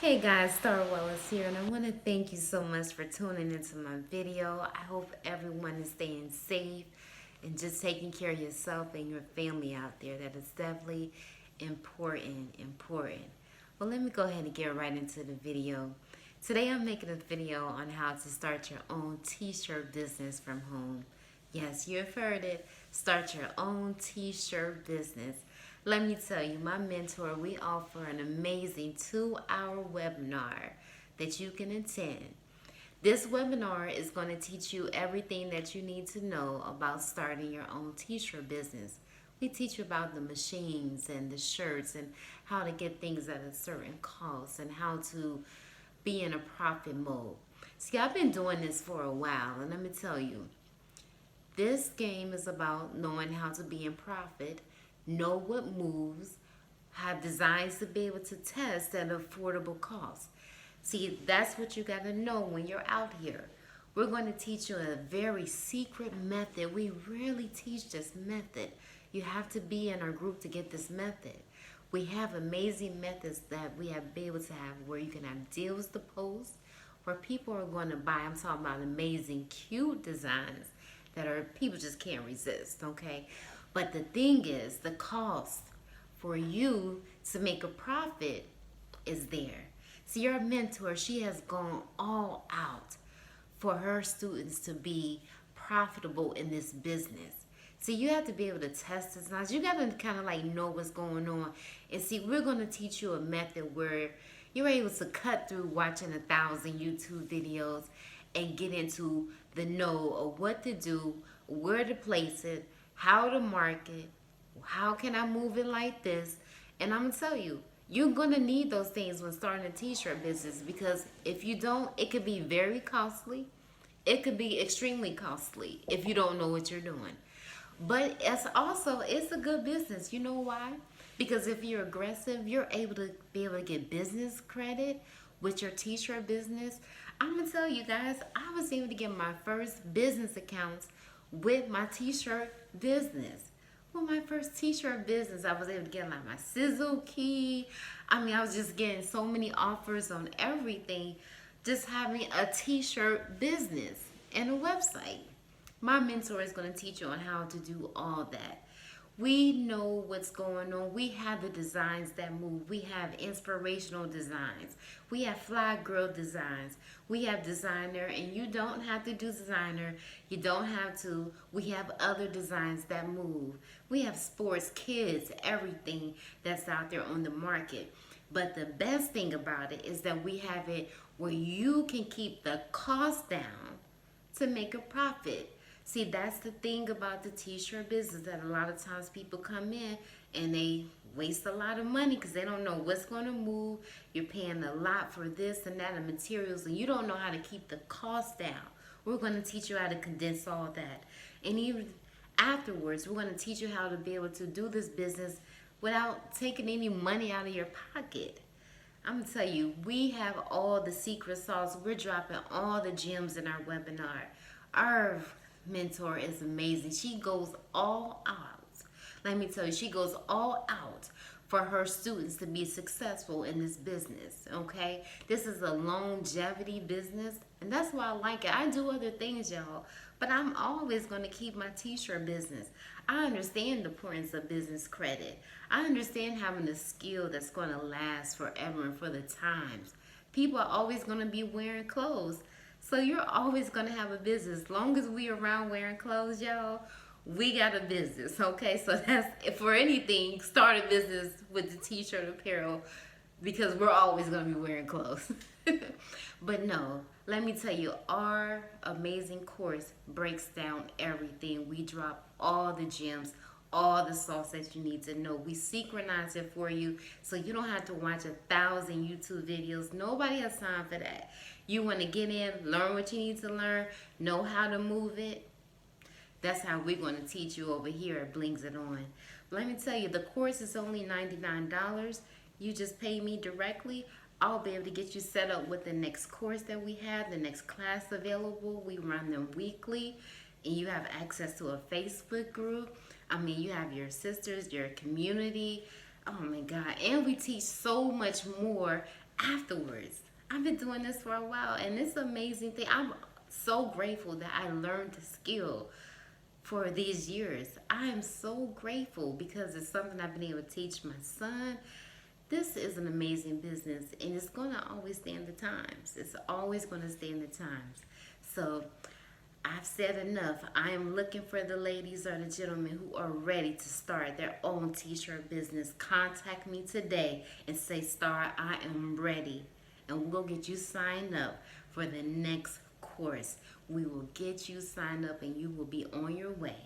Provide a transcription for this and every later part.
Hey guys, Starr Wallace here, and I want to thank you so much for tuning into my video. I hope everyone is staying safe and just taking care of yourself and your family out there. That is definitely important. Well, let me go ahead and get right into the video. Today I'm making a video on how to start your own t-shirt business from home. Yes, you've heard it. Start your own t-shirt business. Let me tell you, my mentor, we offer an amazing 2-hour webinar that you can attend. This webinar is going to teach you everything that you need to know about starting your own t-shirt business. We teach you about the machines and the shirts and how to get things at a certain cost and how to be in a profit mode. See, I've been doing this for a while, and let me tell you, this game is about knowing how to be in profit, know what moves, have designs to be able to test at an affordable cost. See, that's what you got to know when you're out here. We're going to teach you a very secret method. We rarely teach this method. You have to be in our group to get this method. We have amazing methods that we have been able to have where you can have deals to post, where people are going to buy. I'm talking about amazing, cute designs that are people just can't resist, okay? But the thing is, the cost for you to make a profit is there. See, your mentor, she has gone all out for her students to be profitable in this business. See, you have to be able to test this. Now, you got to kind of like know what's going on. And see, we're going to teach you a method where you're able to cut through watching 1,000 YouTube videos and get into the know of what to do, where to place it, how to market, how can I move it like this. And I'm going to tell you, you're going to need those things when starting a t-shirt business, because if you don't, it could be very costly. It could be extremely costly if you don't know what you're doing. But it's a good business. You know why? Because if you're aggressive, you're able to get business credit with your t-shirt business. I'm gonna tell you guys, I was able to get my first business accounts with my t-shirt business. With my first t-shirt business, I was able to get like my sizzle key. I was just getting so many offers on everything, just having a t-shirt business and a website. My mentor is going to teach you on how to do all that. We know what's going on. We have the designs that move. We have inspirational designs. We have fly girl designs. We have designer, and you don't have to do designer. You don't have to. We have other designs that move. We have sports, kids, everything that's out there on the market. But the best thing about it is that we have it where you can keep the cost down to make a profit. See, that's the thing about the t-shirt business, that a lot of times people come in and they waste a lot of money because they don't know what's going to move. You're paying a lot for this and that and materials, and you don't know how to keep the cost down. We're going to teach you how to condense all that. And even afterwards, we're going to teach you how to be able to do this business without taking any money out of your pocket. I'm going to tell you, we have all the secret sauce. We're dropping all the gems in our webinar. Our mentor is amazing. She goes all out. Let me tell you, she goes all out for her students to be successful in this business, okay? This is a longevity business, and that's why I like it. I do other things, y'all, but I'm always going to keep my t-shirt business. I understand the importance of business credit. I understand having a skill that's going to last forever and for the times. People are always going to be wearing clothes. So you're always going to have a business. As long as we around wearing clothes, y'all, we got a business, okay? So that's, for anything, start a business with the t-shirt apparel, because we're always going to be wearing clothes. But no, let me tell you, our amazing course breaks down everything. We drop all the gems, all the sauce that you need to know. We synchronize it for you so you don't have to watch 1,000 YouTube videos. Nobody has time for that. You want to get in, learn what you need to learn, know how to move it. That's how we're going to teach you over here at Blings It On. Let me tell you, the course is only $99. You just pay me directly. I'll be able to get you set up with the next course that we have, the next class available. We run them weekly, and you have access to a Facebook group. You have your sisters, your community. Oh my God. And we teach so much more afterwards. I've been doing this for a while, and it's an amazing thing. I'm so grateful that I learned the skill for these years. I am so grateful because it's something I've been able to teach my son. This is an amazing business, and it's going to always stand the times. It's always going to stand the times. So I've said enough. I am looking for the ladies or the gentlemen who are ready to start their own t-shirt business. Contact me today and say, Starr, I am ready. And we'll get you signed up for the next course. We will get you signed up and you will be on your way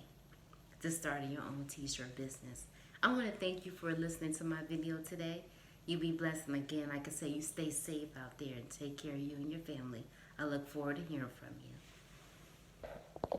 to starting your own t-shirt business. I want to thank you for listening to my video today. You be blessed, and again, like I say, you stay safe out there and take care of you and your family. I look forward to hearing from you.